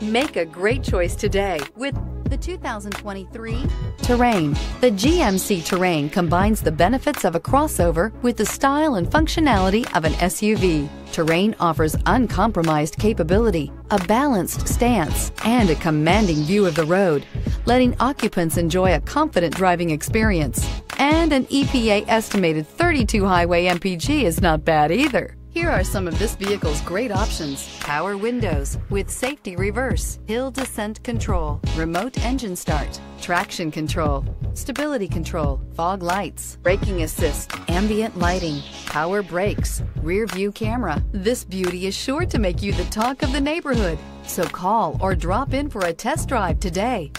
Make a great choice today with the 2023 Terrain. The GMC Terrain combines the benefits of a crossover with the style and functionality of an SUV. Terrain offers uncompromised capability, a balanced stance, and a commanding view of the road, letting occupants enjoy a confident driving experience. And an EPA estimated 32 highway MPG is not bad either. Here are some of this vehicle's great options: power windows with safety reverse, hill descent control, remote engine start, traction control, stability control, fog lights, braking assist, ambient lighting, power brakes, rear view camera. This beauty is sure to make you the talk of the neighborhood. So call or drop in for a test drive today.